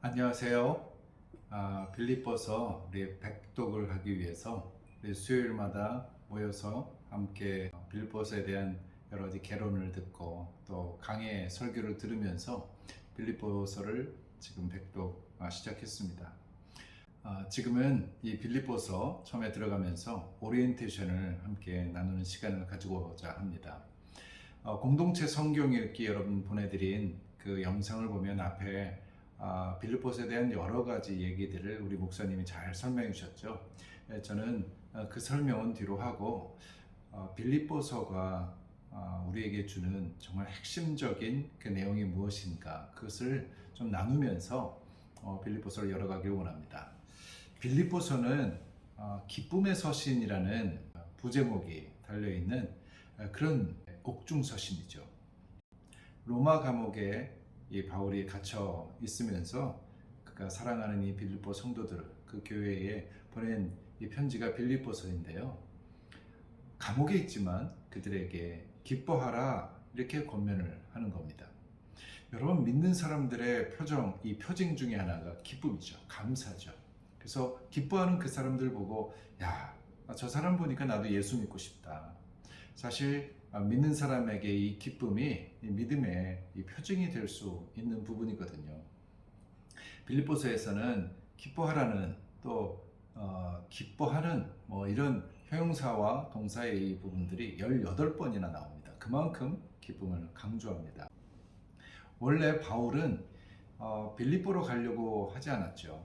안녕하세요. 빌립보서 우리 백독을 하기 위해서 우리 수요일마다 모여서 함께 빌립보서에 대한 여러 가지 개론을 듣고 또 강의 설교를 들으면서 빌립보서를 지금 백독 시작했습니다. 지금은 이 빌립보서 처음에 들어가면서 오리엔테이션을 함께 나누는 시간을 가지고자 합니다. 공동체 성경 읽기 여러분 보내드린 그 영상을 보면 앞에 빌립보서에 대한 여러 가지 얘기들을 우리 목사님이 잘 설명해 주셨죠. 저는 그 설명은 뒤로 하고 빌립보서가 우리에게 주는 정말 핵심적인 그 내용이 무엇인가 그것을 좀 나누면서 빌립보서를 열어가길 원합니다. 빌립보서는 기쁨의 서신이라는 부제목이 달려있는 그런 옥중서신이죠. 로마 감옥에 이 바울이 갇혀 있으면서 그가 사랑하는 이 빌립보 성도들 그 교회에 보낸 이 편지가 빌립보서인데요. 감옥에 있지만 그들에게 기뻐하라 이렇게 권면을 하는 겁니다. 여러분 믿는 사람들의 표정, 이 표징 중에 하나가 기쁨이죠. 감사죠. 그래서 기뻐하는 그 사람들 보고 야, 저 사람 보니까 나도 예수 믿고 싶다. 사실 믿는 사람에게 이 기쁨이 이 믿음의 이 표징이 될 수 있는 부분이거든요. 빌립보서에서는 기뻐하라는 또 기뻐하는 뭐 이런 형용사와 동사의 이 부분들이 18번이나 나옵니다. 그만큼 기쁨을 강조합니다. 원래 바울은 빌립보로 가려고 하지 않았죠.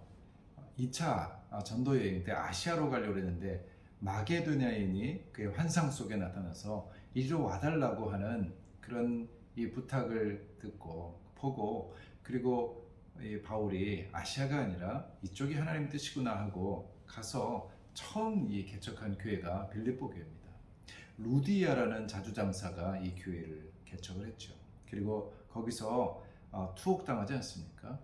2차 전도 여행 때 아시아로 가려고 했는데 마게도냐인이 그의 환상 속에 나타나서 이리로 와달라고 하는 그런 이 부탁을 듣고 보고 그리고 이 바울이 아시아가 아니라 이쪽이 하나님 뜻이구나 하고 가서 처음 이 개척한 교회가 빌립보 교회입니다. 루디아라는 자주장사가 이 교회를 개척을 했죠. 그리고 거기서 투옥당하지 않습니까?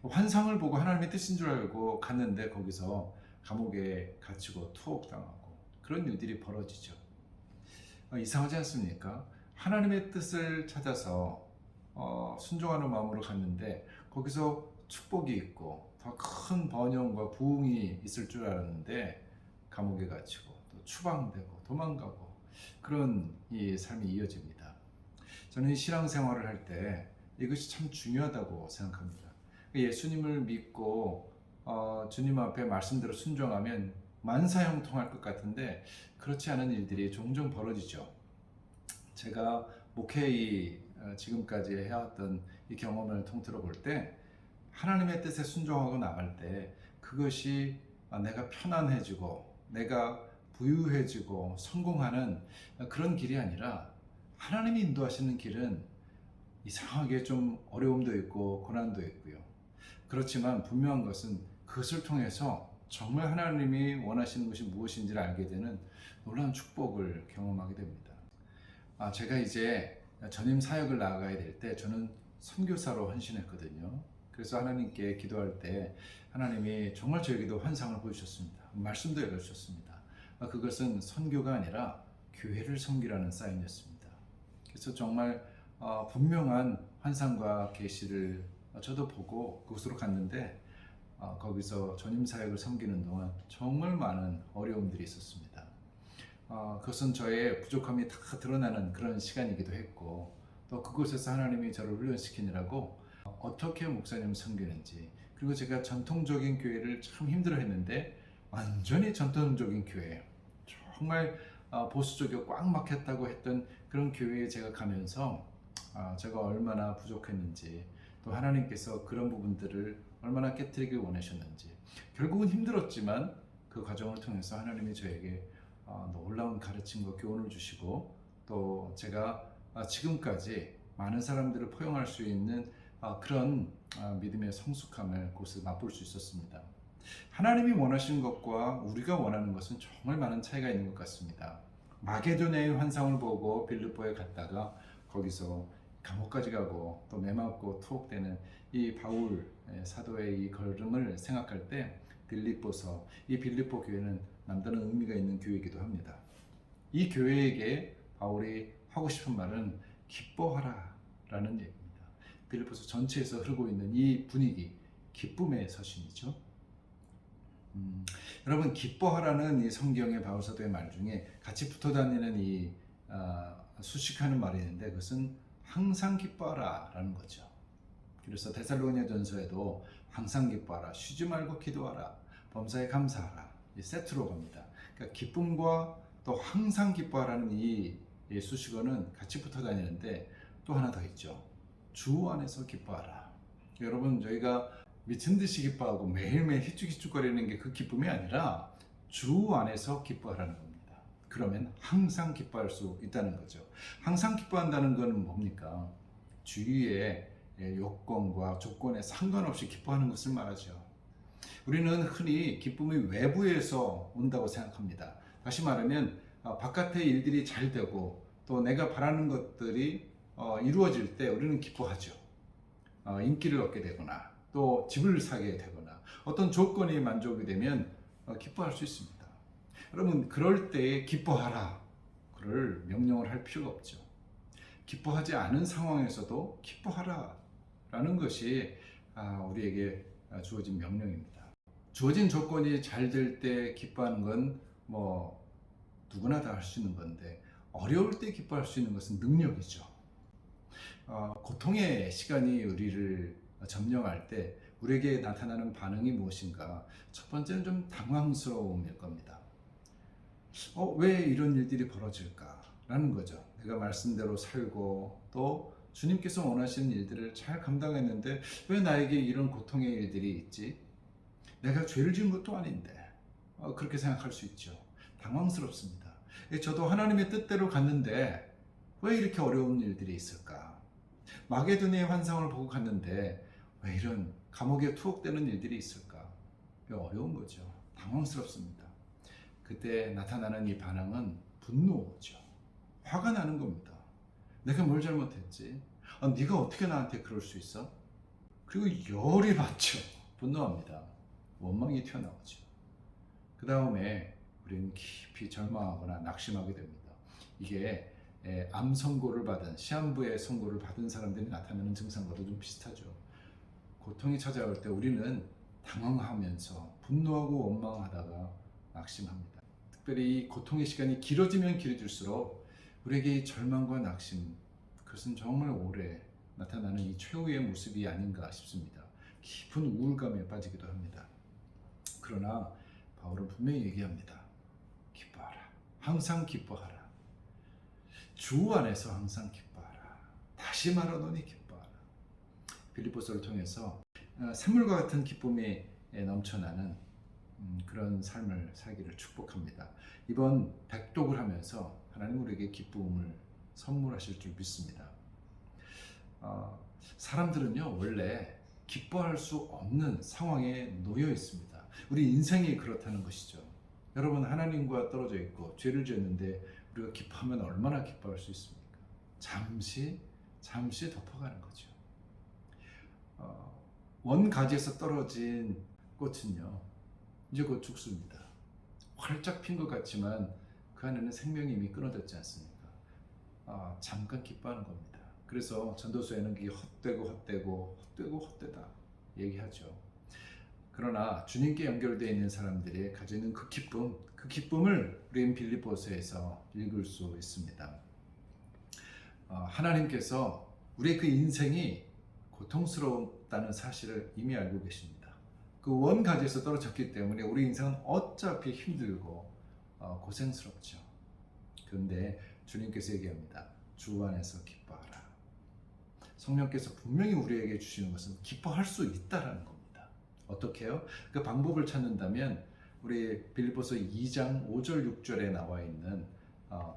환상을 보고 하나님의 뜻인 줄 알고 갔는데 거기서 감옥에 갇히고 투옥당하고 그런 일들이 벌어지죠. 이상하지 않습니까? 하나님의 뜻을 찾아서 순종하는 마음으로 갔는데 거기서 축복이 있고 더 큰 번영과 부흥이 있을 줄 알았는데 감옥에 갇히고 또 추방되고 도망가고 그런 이 삶이 이어집니다. 저는 신앙생활을 할 때 이것이 참 중요하다고 생각합니다. 예수님을 믿고 주님 앞에 말씀대로 순종하면 만사형통할 것 같은데 그렇지 않은 일들이 종종 벌어지죠. 제가 목회의 지금까지 해왔던 이 경험을 통틀어 볼 때 하나님의 뜻에 순종하고 나갈 때 그것이 내가 편안해지고 내가 부유해지고 성공하는 그런 길이 아니라 하나님이 인도하시는 길은 이상하게 좀 어려움도 있고 고난도 있고요. 그렇지만 분명한 것은 그것을 통해서 정말 하나님이 원하시는 것이 무엇인지를 알게 되는 놀라운 축복을 경험하게 됩니다. 제가 이제 전임 사역을 나아가야 될 때 저는 선교사로 헌신했거든요. 그래서 하나님께 기도할 때 하나님이 정말 저에게도 환상을 보여주셨습니다. 말씀도 열어주셨습니다. 그것은 선교가 아니라 교회를 섬기라는 사인이었습니다. 그래서 정말 분명한 환상과 계시를 저도 보고 그곳으로 갔는데 거기서 전임 사역을 섬기는 동안 정말 많은 어려움들이 있었습니다. 그것은 저의 부족함이 다 드러나는 그런 시간이기도 했고 또 그곳에서 하나님이 저를 훈련시키느라고 어떻게 목사님을 섬기는지 그리고 제가 전통적인 교회를 참 힘들어했는데 완전히 전통적인 교회 정말 보수적이고 꽉 막혔다고 했던 그런 교회에 제가 가면서 제가 얼마나 부족했는지 또 하나님께서 그런 부분들을 얼마나 깨뜨리길 원하셨는지 결국은 힘들었지만 그 과정을 통해서 하나님이 저에게 놀라운 가르침과 교훈을 주시고 또 제가 지금까지 많은 사람들을 포용할 수 있는 그런 믿음의 성숙함을 그곳에서 맛볼 수 있었습니다. 하나님이 원하시는 것과 우리가 원하는 것은 정말 많은 차이가 있는 것 같습니다. 마게도냐의 환상을 보고 빌립보에 갔다가 거기서 감옥까지 가고 또 매맞고 투옥되는 이 바울 사도의 이 걸음을 생각할 때 빌립보서, 이 빌립보 교회는 남다른 의미가 있는 교회이기도 합니다. 이 교회에게 바울이 하고 싶은 말은 기뻐하라 라는 얘기입니다. 빌립보서 전체에서 흐르고 있는 이 분위기, 기쁨의 서신이죠. 여러분, 기뻐하라는 이 성경의 바울사도의 말 중에 같이 붙어 다니는 이 수식하는 말이 있는데, 그것은 항상 기뻐하라 라는 거죠. 그래서 데살로니가전서에도 항상 기뻐하라, 쉬지 말고 기도하라, 범사에 감사하라, 이 세트로 갑니다. 그러니까 기쁨과 또 항상 기뻐하라는 이 수식어는 같이 붙어 다니는데, 또 하나 더 있죠. 주 안에서 기뻐하라. 여러분, 저희가 미친 듯이 기뻐하고 매일매일 희죽희죽거리는 게 그 기쁨이 아니라 주 안에서 기뻐하라는 겁니다. 그러면 항상 기뻐할 수 있다는 거죠. 항상 기뻐한다는 것은 뭡니까? 주위의 요건과 조건에 상관없이 기뻐하는 것을 말하죠. 우리는 흔히 기쁨이 외부에서 온다고 생각합니다. 다시 말하면 바깥의 일들이 잘 되고 또 내가 바라는 것들이 이루어질 때 우리는 기뻐하죠. 인기를 얻게 되거나 또 집을 사게 되거나 어떤 조건이 만족이 되면 기뻐할 수 있습니다. 여러분, 그럴 때에 기뻐하라 그를 명령을 할 필요가 없죠. 기뻐하지 않은 상황에서도 기뻐하라 라는 것이 우리에게 주어진 명령입니다. 주어진 조건이 잘 될 때 기뻐하는 건 뭐 누구나 다 할 수 있는 건데, 어려울 때 기뻐할 수 있는 것은 능력이죠. 고통의 시간이 우리를 점령할 때 우리에게 나타나는 반응이 무엇인가? 첫 번째는 좀 당황스러움일 겁니다. 왜 이런 일들이 벌어질까? 라는 거죠. 내가 말씀대로 살고 또 주님께서 원하시는 일들을 잘 감당했는데 왜 나에게 이런 고통의 일들이 있지? 내가 죄를 지은 것도 아닌데. 그렇게 생각할 수 있죠. 당황스럽습니다. 저도 하나님의 뜻대로 갔는데 왜 이렇게 어려운 일들이 있을까? 마게도니의 환상을 보고 갔는데 왜 이런 감옥에 투옥되는 일들이 있을까? 어려운 거죠. 당황스럽습니다. 그때 나타나는 이 반응은 분노죠. 화가 나는 겁니다. 내가 뭘 잘못했지? 네가 어떻게 나한테 그럴 수 있어? 그리고 열이 받죠. 분노합니다. 원망이 튀어나오죠. 그 다음에 우리는 깊이 절망하거나 낙심하게 됩니다. 이게 암 선고를 받은, 시한부의 선고를 받은 사람들이 나타내는 증상과도 좀 비슷하죠. 고통이 찾아올 때 우리는 당황하면서 분노하고 원망하다가 낙심합니다. 특별히 이 고통의 시간이 길어지면 길어질수록 우리에게 이 절망과 낙심, 그것은 정말 오래 나타나는 이 최후의 모습이 아닌가 싶습니다. 깊은 우울감에 빠지기도 합니다. 그러나 바울은 분명히 얘기합니다. 기뻐하라. 항상 기뻐하라. 주 안에서 항상 기뻐하라. 다시 말하노니 기뻐하라. 빌립보서를 통해서 샘물과 같은 기쁨이 넘쳐나는 그런 삶을 살기를 축복합니다. 이번 백독을 하면서 하나님 우리에게 기쁨을 선물하실 줄 믿습니다. 사람들은요, 원래 기뻐할 수 없는 상황에 놓여 있습니다. 우리 인생이 그렇다는 것이죠. 여러분, 하나님과 떨어져 있고 죄를 지었는데 우리가 기뻐하면 얼마나 기뻐할 수 있습니까? 잠시 덮어가는 거죠. 원가지에서 떨어진 꽃은요, 이제 곧 죽습니다. 활짝 핀 것 같지만 그 안에는 생명이 이미 끊어졌지 않습니까? 잠깐 기뻐하는 겁니다. 그래서 전도서에는 그게 헛되다 얘기하죠. 그러나 주님께 연결되어 있는 사람들이 가지고 있는 그 기쁨을 우리는 빌립보서에서 읽을 수 있습니다. 하나님께서 우리의 그 인생이 고통스럽다는 사실을 이미 알고 계십니다. 그 원가지에서 떨어졌기 때문에 우리 인생은 어차피 힘들고 고생스럽죠. 그런데 주님께서 얘기합니다. 주 안에서 기뻐하라. 성령께서 분명히 우리에게 주시는 것은 기뻐할 수 있다라는 겁니다. 어떻게 해요? 그 방법을 찾는다면 우리 빌립보서 2장 5절 6절에 나와 있는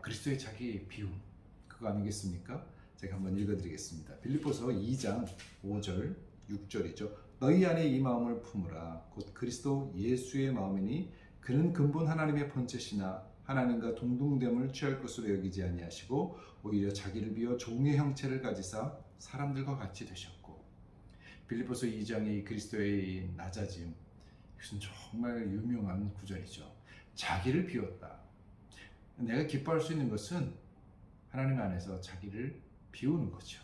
그리스도의 자기 비움, 그거 아니겠습니까? 제가 한번 읽어드리겠습니다. 빌립보서 2장 5절 6절이죠. 너희 안에 이 마음을 품으라. 곧 그리스도 예수의 마음이니 그는 근본 하나님의 본체시나 하나님과 동등됨을 취할 것으로 여기지 아니하시고 오히려 자기를 비워 종의 형체를 가지사 사람들과 같이 되셨고. 빌립보서 2장의 그리스도의 낮아짐, 이것은 정말 유명한 구절이죠. 자기를 비웠다. 내가 기뻐할 수 있는 것은 하나님 안에서 자기를 비우는 거죠.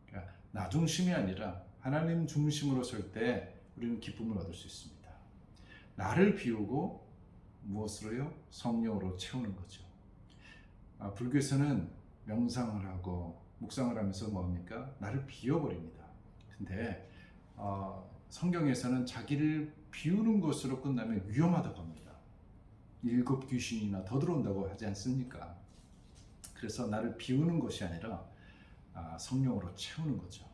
그러니까 나 중심이 아니라 하나님 중심으로 설 때 우리는 기쁨을 얻을 수 있습니다. 나를 비우고 무엇으로요? 성령으로 채우는 거죠. 불교에서는 명상을 하고 묵상을 하면서 뭡니까? 나를 비워버립니다. 근데 성경에서는 자기를 비우는 것으로 끝나면 위험하다고 합니다. 7 귀신이나 더 들어온다고 하지 않습니까? 그래서 나를 비우는 것이 아니라 성령으로 채우는 거죠.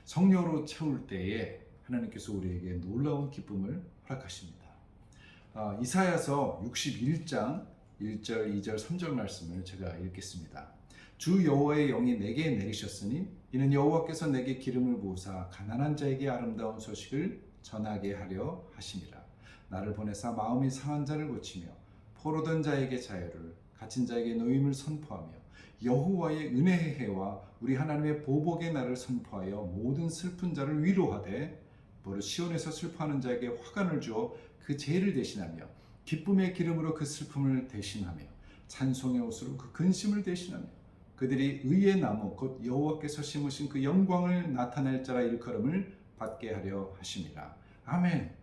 성령으로 채울 때에 하나님께서 우리에게 놀라운 기쁨을 허락하십니다. 이사야서 61장 1절, 2절, 3절 말씀을 제가 읽겠습니다. 주 여호와의 영이 내게 내리셨으니 이는 여호와께서 내게 기름을 부으사 가난한 자에게 아름다운 소식을 전하게 하려 하심이라. 나를 보내사 마음이 상한 자를 고치며 포로된 자에게 자유를, 갇힌 자에게 노임을 선포하며 여호와의 은혜의 해와 우리 하나님의 보복의 날을 선포하여 모든 슬픈 자를 위로하되 무릇 시온에서 슬퍼하는 자에게 화관을 주어 그 죄를 대신하며 기쁨의 기름으로 그 슬픔을 대신하며 찬송의 옷으로 그 근심을 대신하며 그들이 의의 나무 곧 여호와께서 심으신 그 영광을 나타낼 자라 일컬음을 받게 하려 하심이라. 아멘.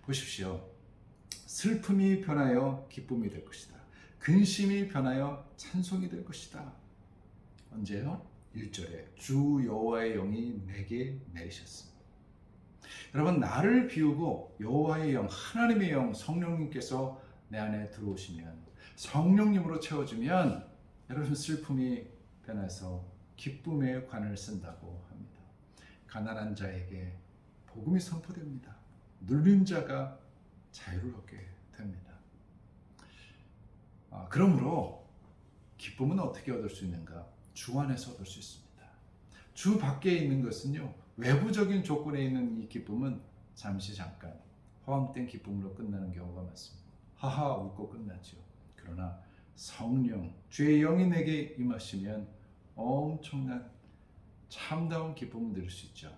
보십시오. 슬픔이 변하여 기쁨이 될 것이다. 근심이 변하여 찬송이 될 것이다. 언제요? 1절에 주 여호와의 영이 내게 내리셨습니다. 여러분, 나를 비우고 여호와의 영, 하나님의 영, 성령님께서 내 안에 들어오시면, 성령님으로 채워주면 여러분 슬픔이 변해서 기쁨의 관을 쓴다고 합니다. 가난한 자에게 복음이 선포됩니다. 눌린 자가 자유를 얻게 됩니다. 그러므로 기쁨은 어떻게 얻을 수 있는가? 주 안에서 얻을 수 있습니다. 주 밖에 있는 것은요, 외부적인 조건에 있는 이 기쁨은 잠시 잠깐 허황된 기쁨으로 끝나는 경우가 많습니다. 하하 웃고 끝나죠. 그러나 성령, 주의 영이 내게 임하시면 엄청난 참다운 기쁨을 누릴 수 있죠.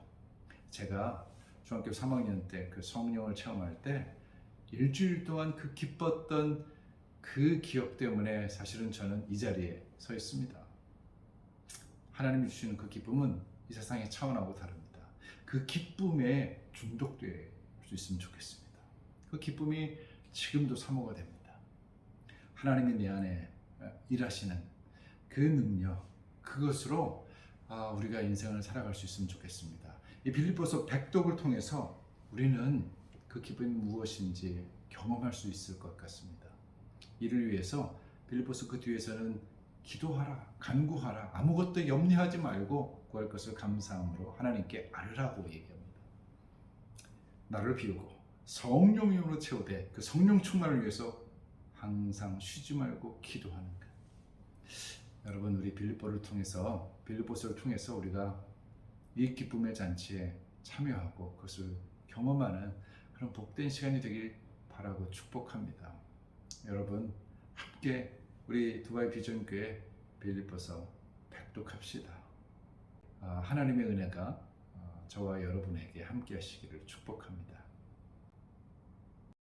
제가 중학교 3학년 때 그 성령을 체험할 때 일주일 동안 그 기뻤던 그 기억 때문에 사실은 저는 이 자리에 서 있습니다. 하나님이 주시는 그 기쁨은 이 세상의 차원하고 다릅니다. 그 기쁨에 중독될 수 있으면 좋겠습니다. 그 기쁨이 지금도 사모가 됩니다. 하나님이 내 안에 일하시는 그 능력, 그것으로 우리가 인생을 살아갈 수 있으면 좋겠습니다. 이 빌립보서 100독을 통해서 우리는 그 기쁨이 무엇인지 경험할 수 있을 것 같습니다. 이를 위해서 빌립보서 그 뒤에서는 기도하라, 간구하라, 아무것도 염려하지 말고 구할 것을 감사함으로 하나님께 아뢰라고 얘기합니다. 나를 비우고 성령으로 채우되 그 성령 충만을 위해서 항상 쉬지 말고 기도하는 것. 여러분, 우리 빌립보서를 통해서 우리가 이 기쁨의 잔치에 참여하고 그것을 경험하는 그런 복된 시간이 되길 바라고 축복합니다. 여러분, 함께 우리 두바이 비전교회 빌립보서 100독합시다. 하나님의 은혜가 저와 여러분에게 함께 하시기를 축복합니다.